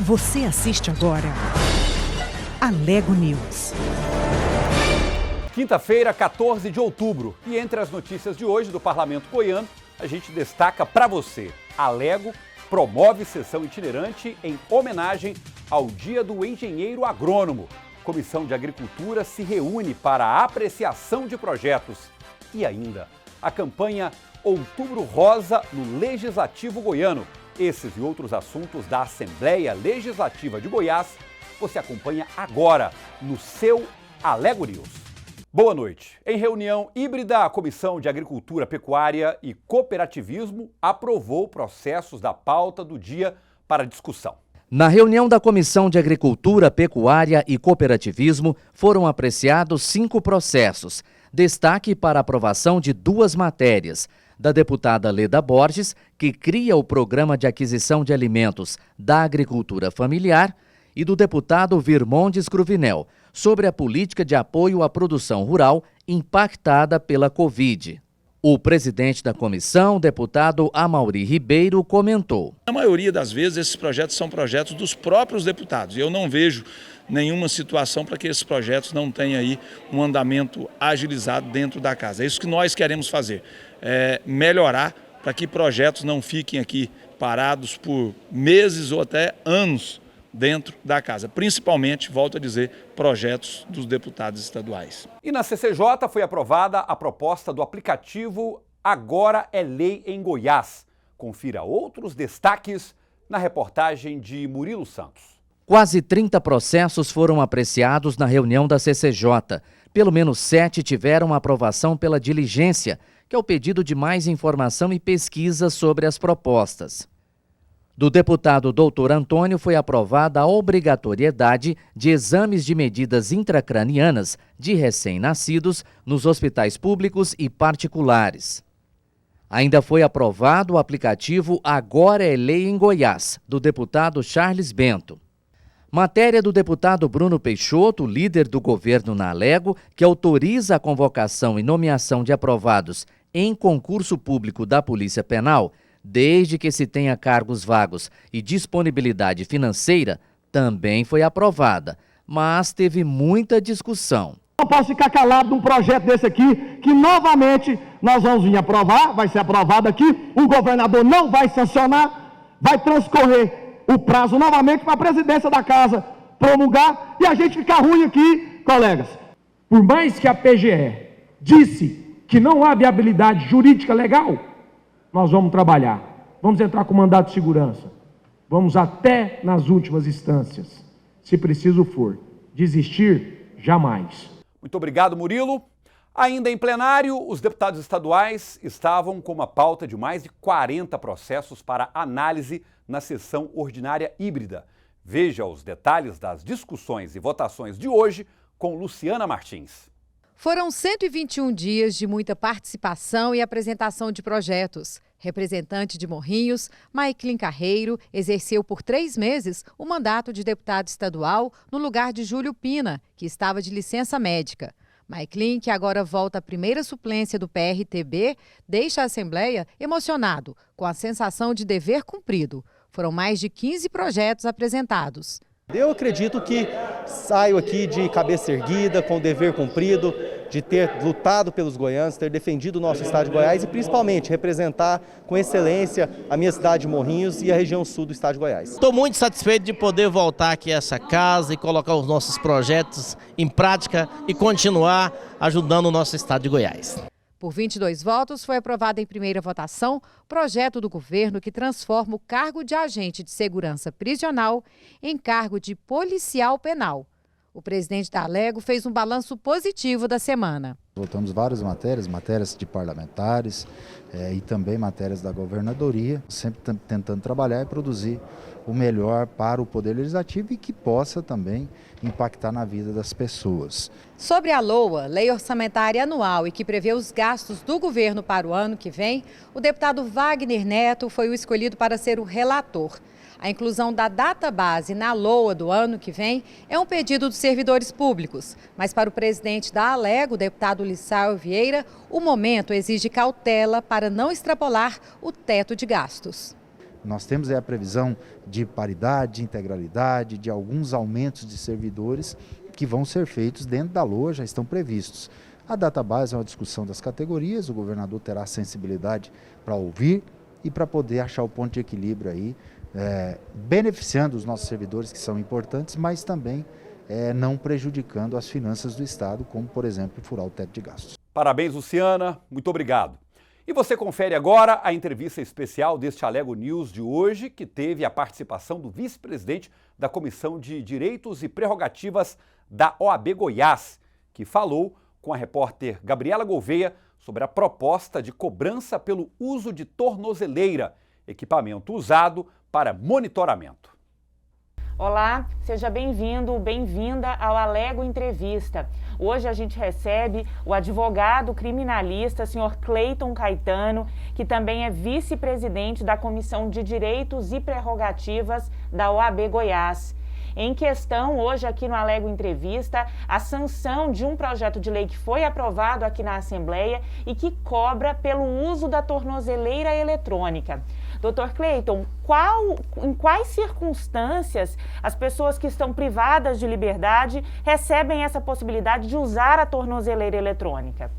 Você assiste agora Alego News. Quinta-feira, 14 de outubro. E entre as notícias de hoje do Parlamento Goiano, a gente destaca para você: Alego promove sessão itinerante em homenagem ao Dia do Engenheiro Agrônomo. Comissão de Agricultura se reúne para a apreciação de projetos. E ainda, a campanha Outubro Rosa no Legislativo Goiano. Esses e outros assuntos da Assembleia Legislativa de Goiás você acompanha agora no seu Alego News. Boa noite. Em reunião híbrida, a Comissão de Agricultura, Pecuária e Cooperativismo aprovou processos da pauta do dia para discussão. Na reunião da Comissão de Agricultura, Pecuária e Cooperativismo, foram apreciados 5 processos. Destaque para a aprovação de 2 matérias: da deputada Leda Borges, que cria o Programa de Aquisição de Alimentos da Agricultura Familiar, e do deputado Virmondes Cruvinel, sobre a política de apoio à produção rural impactada pela Covid. O presidente da comissão, deputado Amaury Ribeiro, comentou: Na maioria das vezes, esses projetos são projetos dos próprios deputados. Eu não vejo nenhuma situação para que esses projetos não tenham aí um andamento agilizado dentro da casa. É isso que nós queremos fazer, melhorar para que projetos não fiquem aqui parados por meses ou até anos dentro da casa. Principalmente, volto a dizer, projetos dos deputados estaduais. E na CCJ foi aprovada a proposta do aplicativo Agora é Lei em Goiás. Confira outros destaques na reportagem de Murilo Santos. Quase 30 processos foram apreciados na reunião da CCJ. Pelo menos 7 tiveram aprovação pela diligência, que é o pedido de mais informação e pesquisa sobre as propostas. Do deputado Dr. Antônio foi aprovada a obrigatoriedade de exames de medidas intracranianas de recém-nascidos nos hospitais públicos e particulares. Ainda foi aprovado o aplicativo Agora é Lei em Goiás, do deputado Charles Bento. Matéria do deputado Bruno Peixoto, líder do governo na Alego, que autoriza a convocação e nomeação de aprovados em concurso público da Polícia Penal, desde que se tenha cargos vagos e disponibilidade financeira, também foi aprovada, mas teve muita discussão. Não posso ficar calado num projeto desse aqui, que novamente nós vamos vir aprovar, vai ser aprovado aqui, o governador não vai sancionar, vai transcorrer o prazo novamente para a presidência da casa promulgar e a gente ficar ruim aqui, colegas. Por mais que a PGE disse que não há viabilidade jurídica legal, nós vamos trabalhar, vamos entrar com mandato de segurança, vamos até nas últimas instâncias, se preciso for. Desistir, jamais. Muito obrigado, Murilo. Ainda em plenário, os deputados estaduais estavam com uma pauta de mais de 40 processos para análise na sessão ordinária híbrida. Veja os detalhes das discussões e votações de hoje com Luciana Martins. Foram 121 dias de muita participação e apresentação de projetos. Representante de Morrinhos, Maiclin Carreiro exerceu por 3 meses o mandato de deputado estadual no lugar de Júlio Pina, que estava de licença médica. Maiclin, que agora volta à primeira suplência do PRTB, deixa a Assembleia emocionado, com a sensação de dever cumprido. Foram mais de 15 projetos apresentados. Eu acredito que saio aqui de cabeça erguida, com o dever cumprido, de ter lutado pelos goianos, ter defendido o nosso estado de Goiás e principalmente representar com excelência a minha cidade de Morrinhos e a região sul do estado de Goiás. Estou muito satisfeito de poder voltar aqui a essa casa e colocar os nossos projetos em prática e continuar ajudando o nosso estado de Goiás. Por 22 votos, foi aprovado em primeira votação projeto do governo que transforma o cargo de agente de segurança prisional em cargo de policial penal. O presidente da Alego fez um balanço positivo da semana. Votamos várias matérias de parlamentares e também matérias da governadoria, sempre tentando trabalhar e produzir o melhor para o Poder Legislativo e que possa também impactar na vida das pessoas. Sobre a LOA, Lei Orçamentária Anual, e que prevê os gastos do governo para o ano que vem, o deputado Wagner Neto foi o escolhido para ser o relator. A inclusão da database na LOA do ano que vem é um pedido dos servidores públicos, mas para o presidente da Alego, o deputado Lissau Vieira, o momento exige cautela para não extrapolar o teto de gastos. Nós temos aí a previsão de paridade, de integralidade, de alguns aumentos de servidores que vão ser feitos dentro da LOA, já estão previstos. A database é uma discussão das categorias, o governador terá sensibilidade para ouvir e para poder achar o ponto de equilíbrio aí, beneficiando os nossos servidores, que são importantes, mas também não prejudicando as finanças do Estado, como, por exemplo, furar o teto de gastos. Parabéns, Luciana. Muito obrigado. E você confere agora a entrevista especial deste Alego News de hoje, que teve a participação do vice-presidente da Comissão de Direitos e Prerrogativas da OAB Goiás, que falou com a repórter Gabriela Gouveia sobre a proposta de cobrança pelo uso de tornozeleira, equipamento usado para monitoramento. Olá, seja bem-vindo, bem-vinda ao Alego Entrevista. Hoje a gente recebe o advogado criminalista, senhor Cleiton Caetano, que também é vice-presidente da Comissão de Direitos e Prerrogativas da OAB Goiás. Em questão, hoje aqui no Alego Entrevista, a sanção de um projeto de lei que foi aprovado aqui na Assembleia e que cobra pelo uso da tornozeleira eletrônica. Doutor Cleiton, em quais circunstâncias as pessoas que estão privadas de liberdade recebem essa possibilidade de usar a tornozeleira eletrônica?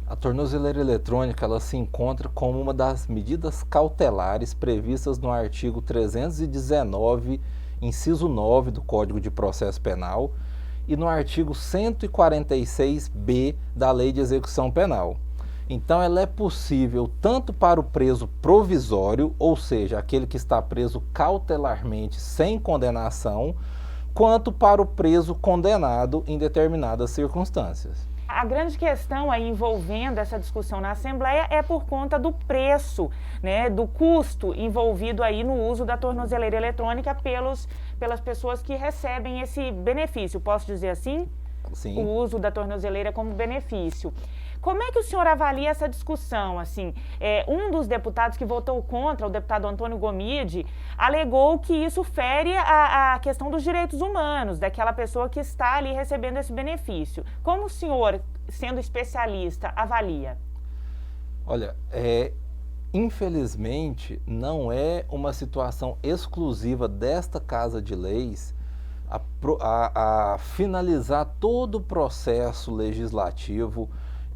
A tornozeleira eletrônica ela se encontra como uma das medidas cautelares previstas no artigo 319, inciso 9 do Código de Processo Penal e no artigo 146b da Lei de Execução Penal. Então, ela é possível tanto para o preso provisório, ou seja, aquele que está preso cautelarmente sem condenação, quanto para o preso condenado em determinadas circunstâncias. A grande questão aí envolvendo essa discussão na Assembleia é por conta do preço, né, do custo envolvido aí no uso da tornozeleira eletrônica pelas pessoas que recebem esse benefício. Posso dizer assim? Sim. O uso da tornozeleira como benefício. Como é que o senhor avalia essa discussão? Assim, um dos deputados que votou contra, o deputado Antônio Gomide, alegou que isso fere a questão dos direitos humanos, daquela pessoa que está ali recebendo esse benefício. Como o senhor, sendo especialista, avalia? Olha, infelizmente, não é uma situação exclusiva desta Casa de Leis a finalizar todo o processo legislativo,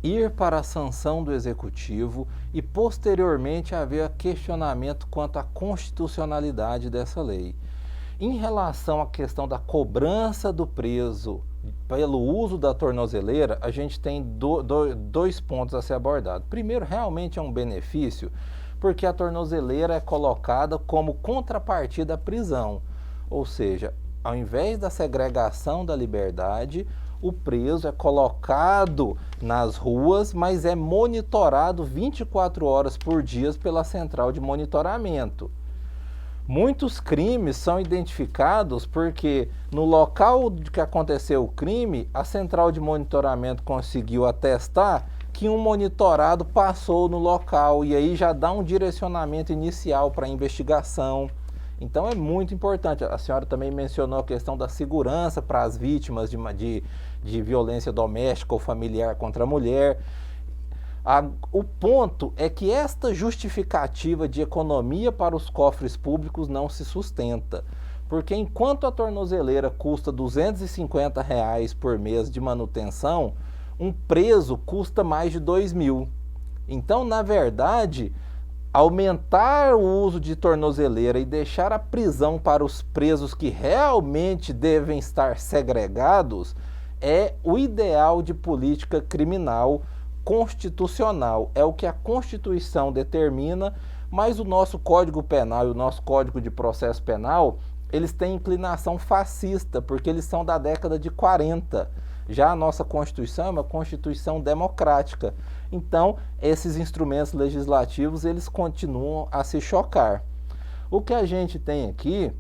ir para a sanção do Executivo e, posteriormente, haver questionamento quanto à constitucionalidade dessa lei. Em relação à questão da cobrança do preso pelo uso da tornozeleira, a gente tem dois pontos a ser abordados. Primeiro, realmente é um benefício, porque a tornozeleira é colocada como contrapartida à prisão, ou seja, ao invés da segregação da liberdade, o preso é colocado nas ruas, mas é monitorado 24 horas por dia pela central de monitoramento. Muitos crimes são identificados porque no local que aconteceu o crime, a central de monitoramento conseguiu atestar que um monitorado passou no local e aí já dá um direcionamento inicial para a investigação. Então é muito importante. A senhora também mencionou a questão da segurança para as vítimas de violência doméstica ou familiar contra a mulher. O ponto é que esta justificativa de economia para os cofres públicos não se sustenta. Porque enquanto a tornozeleira custa R$ 250 por mês de manutenção, um preso custa mais de R$ 2.000. Então, na verdade, aumentar o uso de tornozeleira e deixar a prisão para os presos que realmente devem estar segregados é o ideal de política criminal constitucional. É o que a Constituição determina, mas o nosso Código Penal e o nosso Código de Processo Penal, eles têm inclinação fascista, porque eles são da década de 40. Já a nossa Constituição é uma Constituição democrática. Então, esses instrumentos legislativos, eles continuam a se chocar. O que a gente tem aqui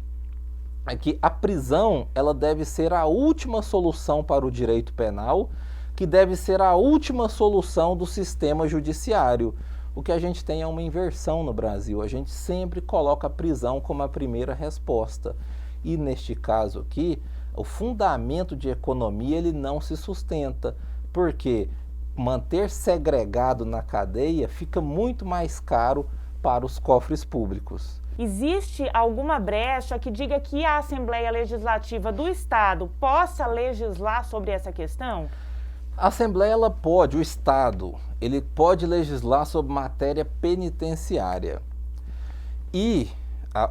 é que a prisão, ela deve ser a última solução para o direito penal, que deve ser a última solução do sistema judiciário. O que a gente tem é uma inversão no Brasil. A gente sempre coloca a prisão como a primeira resposta. E neste caso aqui, o fundamento de economia ele não se sustenta, porque manter segregado na cadeia fica muito mais caro para os cofres públicos. Existe alguma brecha que diga que a Assembleia Legislativa do Estado possa legislar sobre essa questão? A Assembleia, ela pode, o Estado, ele pode legislar sobre matéria penitenciária. E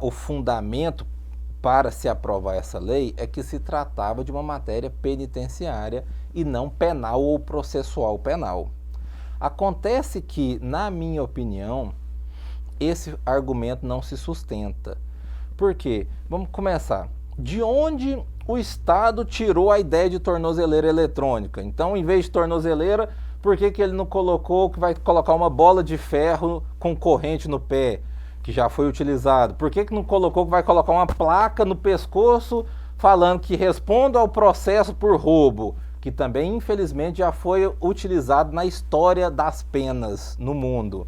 o fundamento para se aprovar essa lei é que se tratava de uma matéria penitenciária e não penal ou processual penal. Acontece que, na minha opinião, esse argumento não se sustenta. Por quê? Vamos começar. De onde o Estado tirou a ideia de tornozeleira eletrônica? Então, em vez de tornozeleira, por que ele não colocou que vai colocar uma bola de ferro com corrente no pé, que já foi utilizado? Por que não colocou que vai colocar uma placa no pescoço falando que responda ao processo por roubo, que também, infelizmente, já foi utilizado na história das penas no mundo?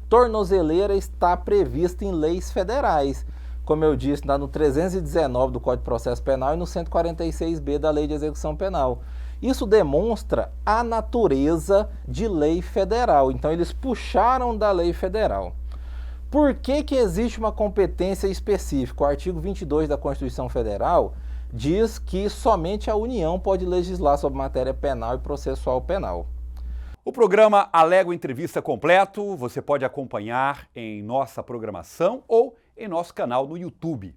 Tornozeleira está prevista em leis federais, como eu disse, está no 319 do Código de Processo Penal e no 146B da Lei de Execução Penal. Isso demonstra a natureza de lei federal, então eles puxaram da lei federal. Por que existe uma competência específica? O artigo 22 da Constituição Federal diz que somente a União pode legislar sobre matéria penal e processual penal. O programa Alego Entrevista completo você pode acompanhar em nossa programação ou em nosso canal no YouTube.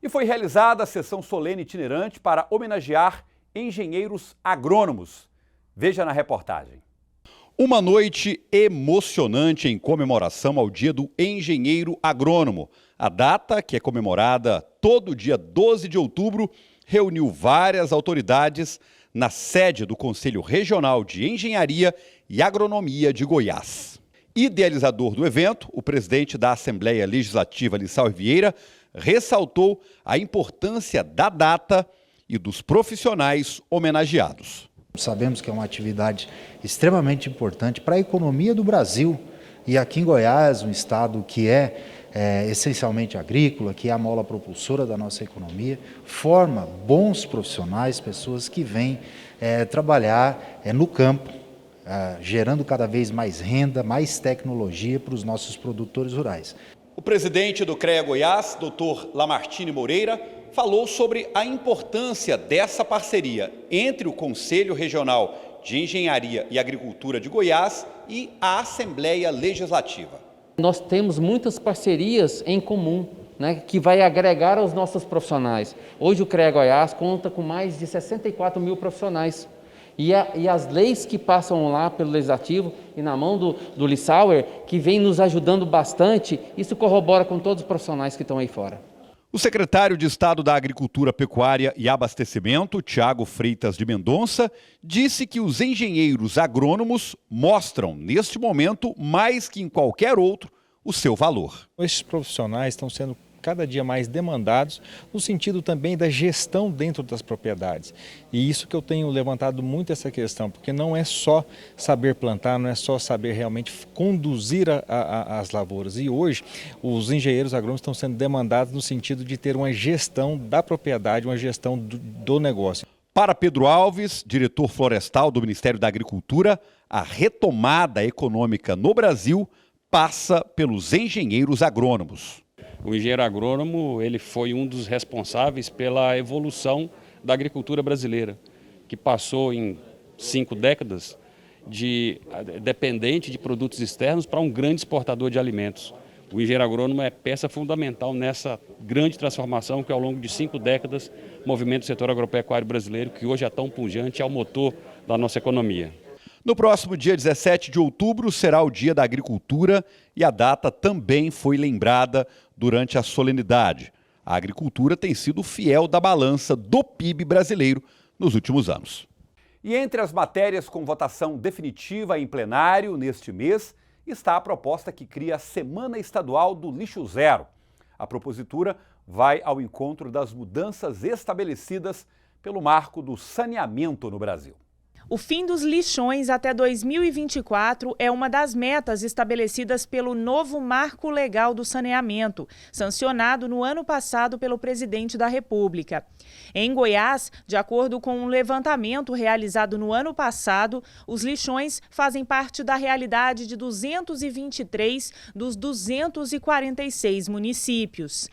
E foi realizada a sessão solene itinerante para homenagear engenheiros agrônomos. Veja na reportagem. Uma noite emocionante em comemoração ao Dia do Engenheiro Agrônomo. A data, que é comemorada todo dia 12 de outubro, reuniu várias autoridades na sede do Conselho Regional de Engenharia e Agronomia de Goiás. Idealizador do evento, o presidente da Assembleia Legislativa, Lissau Vieira, ressaltou a importância da data e dos profissionais homenageados. Sabemos que é uma atividade extremamente importante para a economia do Brasil. E aqui em Goiás, um estado que é essencialmente agrícola, que é a mola propulsora da nossa economia, forma bons profissionais, pessoas que vêm trabalhar no campo, gerando cada vez mais renda, mais tecnologia para os nossos produtores rurais. O presidente do CREA Goiás, Dr. Lamartine Moreira, falou sobre a importância dessa parceria entre o Conselho Regional de Engenharia e Agricultura de Goiás e a Assembleia Legislativa. Nós temos muitas parcerias em comum, né, que vai agregar aos nossos profissionais. Hoje o CREA Goiás conta com mais de 64 mil profissionais. E as leis que passam lá pelo Legislativo e na mão do Lissauer, que vem nos ajudando bastante, isso corrobora com todos os profissionais que estão aí fora. O secretário de Estado da Agricultura, Pecuária e Abastecimento, Tiago Freitas de Mendonça, disse que os engenheiros agrônomos mostram, neste momento, mais que em qualquer outro, o seu valor. Esses profissionais estão sendo cada dia mais demandados no sentido também da gestão dentro das propriedades. E isso que eu tenho levantado muito essa questão, porque não é só saber plantar, não é só saber realmente conduzir as lavouras. E hoje os engenheiros agrônomos estão sendo demandados no sentido de ter uma gestão da propriedade, uma gestão do negócio. Para Pedro Alves, diretor florestal do Ministério da Agricultura, a retomada econômica no Brasil passa pelos engenheiros agrônomos. O engenheiro agrônomo ele foi um dos responsáveis pela evolução da agricultura brasileira, que passou em 5 décadas dependente de produtos externos para um grande exportador de alimentos. O engenheiro agrônomo é peça fundamental nessa grande transformação que ao longo de 5 décadas movimenta o setor agropecuário brasileiro, que hoje é tão pujante, é o motor da nossa economia. No próximo dia 17 de outubro será o Dia da Agricultura e a data também foi lembrada durante a solenidade. A agricultura tem sido fiel da balança do PIB brasileiro nos últimos anos. E entre as matérias com votação definitiva em plenário neste mês está a proposta que cria a Semana Estadual do Lixo Zero. A propositura vai ao encontro das mudanças estabelecidas pelo marco do saneamento no Brasil. O fim dos lixões até 2024 é uma das metas estabelecidas pelo novo Marco Legal do Saneamento, sancionado no ano passado pelo presidente da República. Em Goiás, de acordo com um levantamento realizado no ano passado, os lixões fazem parte da realidade de 223 dos 246 municípios.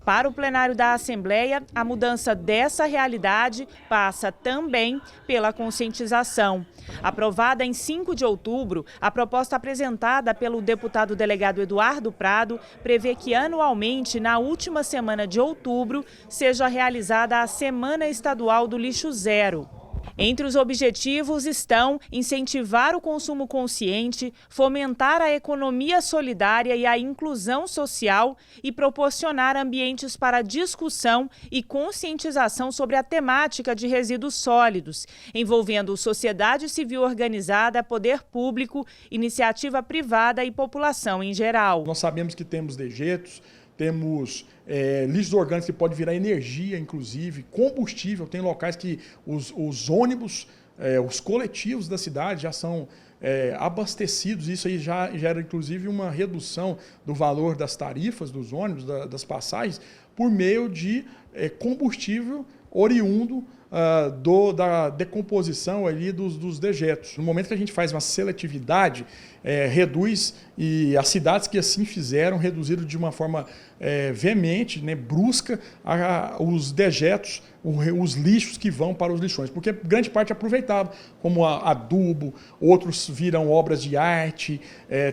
Para o plenário da Assembleia, a mudança dessa realidade passa também pela conscientização. Aprovada em 5 de outubro, a proposta apresentada pelo deputado delegado Eduardo Prado prevê que anualmente, na última semana de outubro, seja realizada a Semana Estadual do Lixo Zero. Entre os objetivos estão incentivar o consumo consciente, fomentar a economia solidária e a inclusão social e proporcionar ambientes para discussão e conscientização sobre a temática de resíduos sólidos, envolvendo sociedade civil organizada, poder público, iniciativa privada e população em geral. Nós sabemos que temos dejetos, temos lixos orgânicos que pode virar energia, inclusive, combustível. Tem locais que os ônibus, os coletivos da cidade já são abastecidos. Isso aí já gera, inclusive, uma redução do valor das tarifas dos ônibus, das passagens, por meio de combustível oriundo da decomposição ali dos dejetos. No momento que a gente faz uma seletividade, reduz, e as cidades que assim fizeram reduziram de uma forma veemente, né, brusca, os dejetos, os lixos que vão para os lixões, porque grande parte é aproveitado, como adubo, outros viram obras de arte,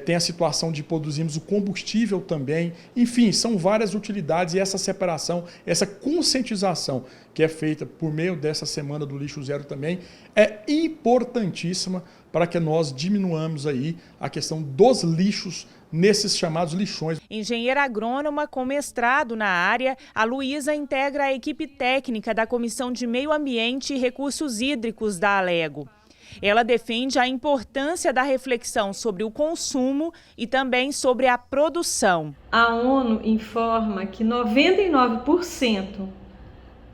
tem a situação de produzirmos o combustível também, enfim, são várias utilidades, e essa separação, essa conscientização que é feita por meio dessa Semana do Lixo Zero também, é importantíssima para que nós diminuamos aí a questão dos lixos nesses chamados lixões. Engenheira agrônoma com mestrado na área, a Luísa integra a equipe técnica da Comissão de Meio Ambiente e Recursos Hídricos da Alego. Ela defende a importância da reflexão sobre o consumo e também sobre a produção. A ONU informa que 99%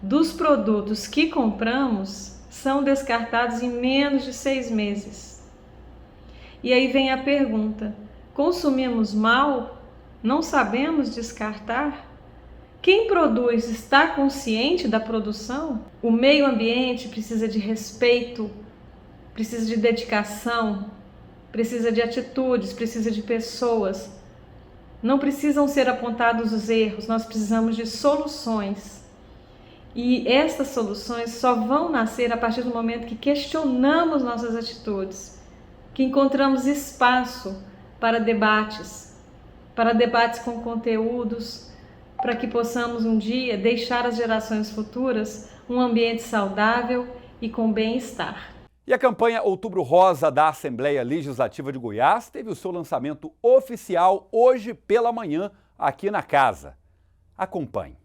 dos produtos que compramos são descartados em menos de 6 meses. E aí vem a pergunta: consumimos mal? Não sabemos descartar? Quem produz está consciente da produção? O meio ambiente precisa de respeito, precisa de dedicação, precisa de atitudes, precisa de pessoas. Não precisam ser apontados os erros, nós precisamos de soluções. E essas soluções só vão nascer a partir do momento que questionamos nossas atitudes, que encontramos espaço para debates com conteúdos, para que possamos um dia deixar às gerações futuras um ambiente saudável e com bem-estar. E a campanha Outubro Rosa da Assembleia Legislativa de Goiás teve o seu lançamento oficial hoje pela manhã aqui na casa. Acompanhe.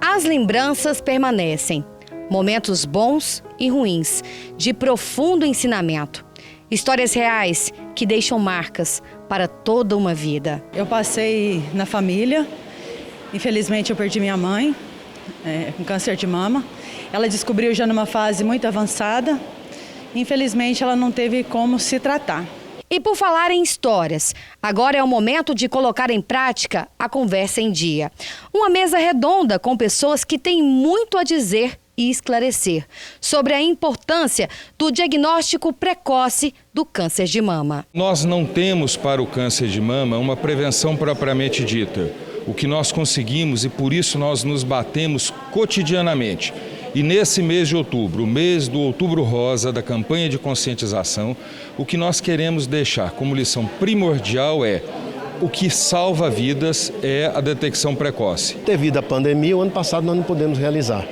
As lembranças permanecem. Momentos bons e ruins, de profundo ensinamento. Histórias reais que deixam marcas para toda uma vida. Eu passei na família, infelizmente eu perdi minha mãe, com câncer de mama. Ela descobriu já numa fase muito avançada, infelizmente ela não teve como se tratar. E por falar em histórias, agora é o momento de colocar em prática a conversa em dia. Uma mesa redonda com pessoas que têm muito a dizer e esclarecer sobre a importância do diagnóstico precoce do câncer de mama. Nós não temos para o câncer de mama uma prevenção propriamente dita. O que nós conseguimos, e por isso nós nos batemos cotidianamente. E nesse mês de outubro, o mês do Outubro Rosa, da campanha de conscientização, o que nós queremos deixar como lição primordial é: o que salva vidas é a detecção precoce. Devido à pandemia, o ano passado nós não podemos realizar.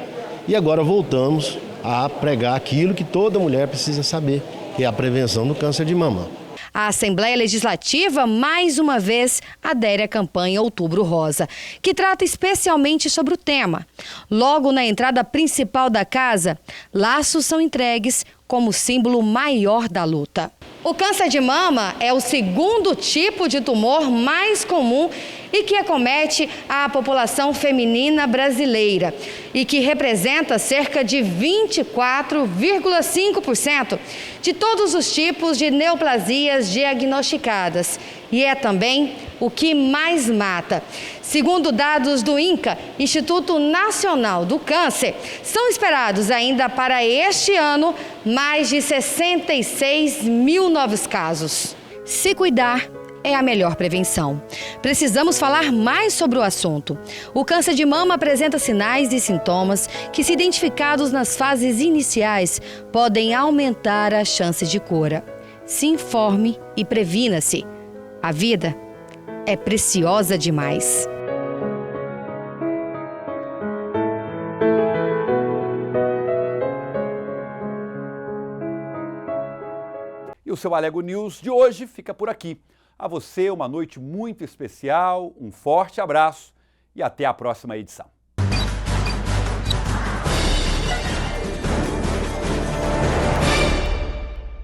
E agora voltamos a pregar aquilo que toda mulher precisa saber, que é a prevenção do câncer de mama. A Assembleia Legislativa, mais uma vez, adere à campanha Outubro Rosa, que trata especialmente sobre o tema. Logo na entrada principal da casa, laços são entregues como símbolo maior da luta. O câncer de mama é o segundo tipo de tumor mais comum e que acomete a população feminina brasileira e que representa cerca de 24,5% de todos os tipos de neoplasias diagnosticadas. E é também o que mais mata. Segundo dados do INCA, Instituto Nacional do Câncer, são esperados ainda para este ano mais de 66 mil novos casos. Se cuidar é a melhor prevenção. Precisamos falar mais sobre o assunto. O câncer de mama apresenta sinais e sintomas que, se identificados nas fases iniciais, podem aumentar a chance de cura. Se informe e previna-se. A vida é preciosa demais. E o seu Alego News de hoje fica por aqui. A você uma noite muito especial, um forte abraço e até a próxima edição.